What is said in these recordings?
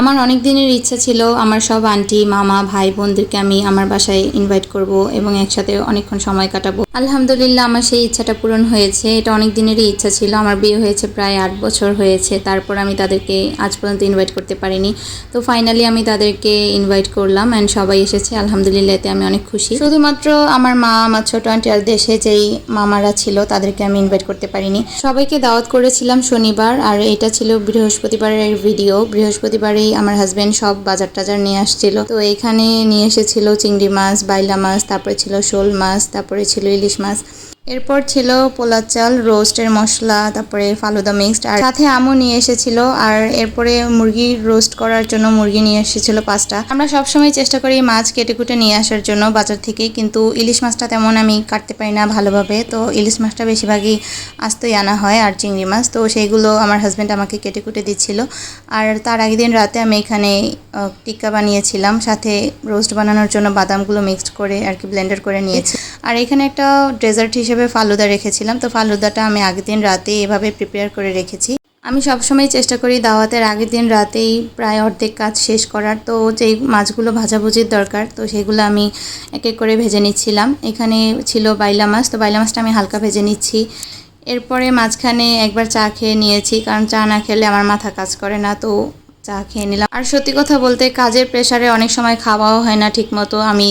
আমার অনেক দিনের ইচ্ছা ছিল আমার সব আন্টি মামা ভাই বোনদেরকে আমি আমার বাসায় ইনভাইট করব এবং একসাথে অনেকক্ষণ সময় কাটাবো। আলহামদুলিল্লাহ আমার সেই ইচ্ছাটা পূরণ হয়েছে। এটা অনেক দিনেরই ইচ্ছা ছিল। আমার বিয়ে হয়েছে প্রায় 8 বছর হয়েছে, তারপর আমি তাদেরকে আজ পর্যন্ত ইনভাইট করতে পারিনি। তো ফাইনালি আমি তাদেরকে ইনভাইট করলাম অ্যান্ড সবাই এসেছে। আলহামদুলিল্লাহ এতে আমি অনেক খুশি। শুধুমাত্র আমার মা, আমার ছোট আন্টি আর দেশে যেই মামারা ছিল তাদেরকে আমি ইনভাইট করতে পারিনি। সবাইকে দাওয়াত করেছিলাম শনিবার, আর এটা ছিল বৃহস্পতিবারের ভিডিও। বৃহস্পতিবারেই আমার হাজবেন্ড সব বাজার টাজার নিয়ে আসছিল। তো এখানে নিয়ে এসেছিল চিংড়ি মাছ, বাইলা মাছ, তারপরে ছিল শোল মাছ, তারপরে ছিল ইলিশ মাছ, এরপর ছিল পোলার চাল, রোস্টের মশলা, তারপরে ফালুদা মিক্সড, আর সাথে আমও নিয়ে এসেছিল। আর এরপরে মুরগি রোস্ট করার জন্য মুরগি নিয়ে এসেছিল 5টা। আমরা সবসময় চেষ্টা করি মাছ কেটে কুটে নিয়ে আসার জন্য বাজার থেকে, কিন্তু ইলিশ মাছটা তেমন আমি কাটতে পারি না ভালোভাবে। তো ইলিশ মাছটা বেশিরভাগই আস্তই আনা হয়, আর চিংড়ি মাছ তো সেইগুলো আমার হাজব্যান্ড আমাকে কেটে কুটে দিচ্ছিল। আর তার আগের দিন রাতে আমি এখানে টিক্কা বানিয়েছিলাম, সাথে রোস্ট বানানোর জন্য বাদামগুলো মিক্সড করে আর কি ব্লেন্ডার করে নিয়েছি। আর এখানে একটা ডেজার্ট হিসেবে ফালুদা রেখেছিলাম। তো ফালুদাটা আমি আগের দিন রাতে এভাবে প্রিপেয়ার করে রেখেছি। আমি সবসময় চেষ্টা করি দাওয়াতের আগের দিন রাতেই প্রায় অর্ধেক কাজ শেষ করার। তো যেই মাছগুলো ভাজাভুজির দরকার তো সেগুলো আমি এক এক করে ভেজে নিচ্ছিলাম। এখানে ছিল বাইলা মাছ, তো বাইলা মাছটা আমি হালকা ভেজে নিচ্ছি। এরপরে মাঝখানে একবার চা খেয়ে নিয়েছি, কারণ চা না খেলে আমার মাথা কাজ করে না, তো চা খেয়ে নিলাম। আর সত্যি কথা বলতে কাজের প্রেশারে অনেক সময় খাওয়াও হয় না ঠিকমতো। আমি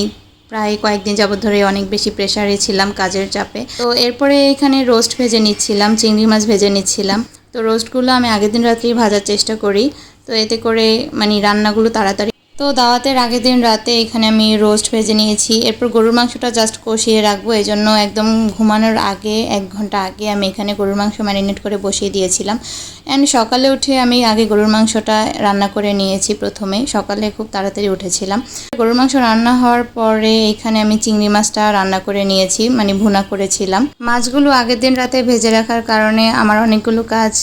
প্রায় কয়েকদিন যাবত ধরে অনেক বেশি প্রেশারে ছিলাম কাজের চাপে। তো এরপরে এখানে রোস্ট ভেজে নিচ্ছিলাম, চিংড়ি মাছ ভেজে নিচ্ছিলাম। তো রোস্টগুলো আমি আগের দিন রাত্রেই ভাজার চেষ্টা করি, তো এতে করে রান্নাগুলো তাড়াতাড়ি। তো দাওয়াতের আগের দিন রাতে এখানে আমি রোস্ট ভেজে নিয়েছি। এরপর গরুর মাংসটা জাস্ট কষিয়ে রাখবো, এই জন্য একদম ঘুমানোর আগে 1 ঘন্টা আগে আমি এখানে গরুর মাংস ম্যারিনেট করে বসিয়ে দিয়েছিলাম। অ্যান্ড সকালে উঠে আমি আগে গরুর মাংসটা রান্না করে নিয়েছি। প্রথমে সকালে খুব তাড়াতাড়ি উঠেছিলাম। গরুর মাংস রান্না হওয়ার পরে এখানে আমি চিংড়ি মাছটা রান্না করে নিয়েছি, ভুনা করেছিলাম। মাছগুলো আগের দিন রাতে ভেজে রাখার কারণে আমার অনেকগুলো কাজ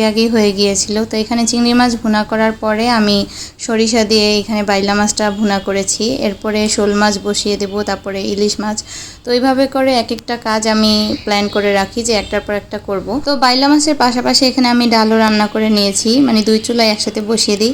আগেই হয়ে গিয়েছিল। তো এখানে চিংড়ি মাছ ভুনা করার পরে আমি সরিষা দিয়ে এখানে বাইলা মাছটা ভুনা করেছি। এরপরে শোল মাছ বসিয়ে দেব, তারপরে ইলিশ মাছ। তো এইভাবে করে এক একটা কাজ আমি প্ল্যান করে রাখি যে একটার পর একটা করব। তো বাইলা মাছের পাশাপাশি এখানে আমি ডালও রান্না করে নিয়েছি, 2 চুলায় একসাথে বসিয়ে দিই।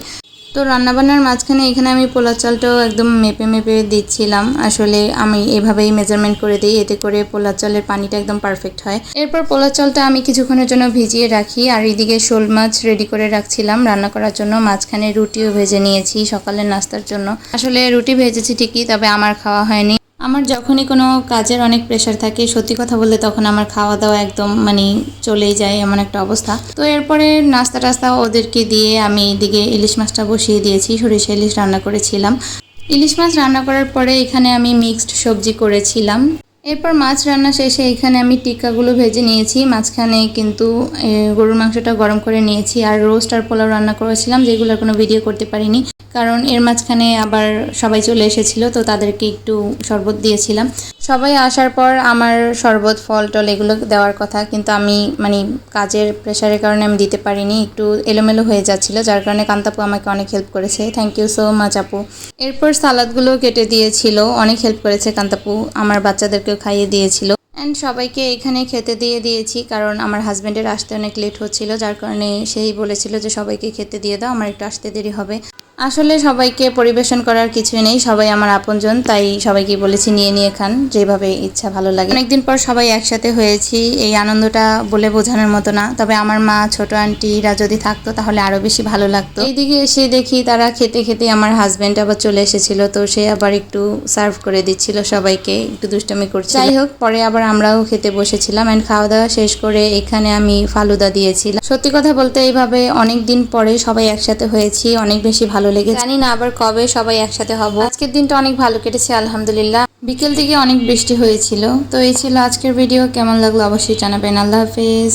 তো রান্নাবান্নার মাঝখানে এখানে আমি পোলার চালটাও একদম মেপে মেপে দিচ্ছিলাম। আসলে আমি এভাবেই মেজারমেন্ট করে দিই, এতে করে পোলার চালের পানিটা একদম পারফেক্ট হয়। এরপর পোলার চালটা আমি কিছুক্ষণের জন্য ভিজিয়ে রাখি, আর এদিকে শোল মাছ রেডি করে রাখছিলাম রান্না করার জন্য। মাঝখানে রুটিও ভেজে নিয়েছি সকালের নাস্তার জন্য। আসলে রুটি ভেজেছি ঠিকই, তবে আমার খাওয়া হয়নি। আমার যখনই কোনো কাজের অনেক প্রেশার থাকে, সত্যি কথা বলতে তখন আমার খাওয়া দাওয়া একদম চলেই যায়, এমন একটা অবস্থা। তো এরপরে নাস্তা টাস্তা ওদেরকে দিয়ে আমি এদিকে ইলিশ মাছটা বসিয়ে দিয়েছি। সরিষা ইলিশ রান্না করেছিলাম। ইলিশ মাছ রান্না করার পরে এখানে আমি মিক্সড সবজি করেছিলাম। এরপর মাছ রান্না শেষে এখানে আমি টিক্কাগুলো ভেজে নিয়েছি। মাঝখানে কিন্তু গরুর মাংসটা গরম করে নিয়েছি, আর রোস্ট আর পোলাও রান্না করেছিলাম, যেগুলোর কোনো ভিডিও করতে পারিনি কারণ এর মাঝখানে আবার সবাই চলে এসেছিল। তো তাদেরকে একটু শরবত দিয়েছিলাম। সবাই আসার পর আমার শরবত ফল টল এগুলো দেওয়ার কথা, কিন্তু আমি কাজের প্রেশারের কারণে আমি দিতে পারিনি, একটু এলোমেলো হয়ে যাচ্ছিল, যার কারণে কান্তাপু আমাকে অনেক হেল্প করেছে। থ্যাংক ইউ সো মাচ আপু। এরপর সালাদগুলো কেটে দিয়েছিল, অনেক হেল্প করেছে কান্তাপু, আমার বাচ্চাদেরকেও খাইয়ে দিয়েছিল। অ্যান্ড সবাইকে এখানে খেতে দিয়ে দিয়েছি, কারণ আমার হাজব্যান্ডের আসতে অনেক লেট হচ্ছিল, যার কারণে সেই বলেছিল যে সবাইকে খেতে দিয়ে দাও, আমার একটু আসতে দেরি হবে। আসলে সবাইকে পরিবেশন করার কিছুই নেই, সবাই আমার আপনজন, তাই সবাইকে বলেছি নিয়ে নিয়ে খান, যেভাবে ইচ্ছা ভালো লাগে। অনেকদিন পর সবাই একসাথে হয়েছি, এই আনন্দটা বলে বোঝানোর মতো না। তবে আমার মা, ছোট আন্টিরা যদি থাকতো তাহলে আরো বেশি ভালো লাগতো। এইদিকে এসে দেখি তারা খেতে খেতে আমার হাজবেন্ড আবার চলে এসেছিল, তো সে আবার একটু সার্ভ করে দিচ্ছিল সবাইকে, একটু দুষ্টামি করছিল। যাই হোক, পরে আবার আমরাও খেতে বসেছিলাম। অ্যান্ড খাওয়া দাওয়া শেষ করে এখানে আমি ফালুদা দিয়েছিলাম। সত্যি কথা বলতে এইভাবে অনেক দিন পরে সবাই একসাথে হয়েছি, অনেক বেশি ভালো লেগেছে। জানি না আবার কবে সবাই একসাথে হব। আজকের দিনটা অনেক ভালো কেটেছে আলহামদুলিল্লাহ। বিকেল দিকে অনেক বৃষ্টি হয়েছিল। তো এই ছিল আজকের ভিডিও, কেমন লাগলো অবশ্যই জানাবেন। আল্লাহ হাফেজ।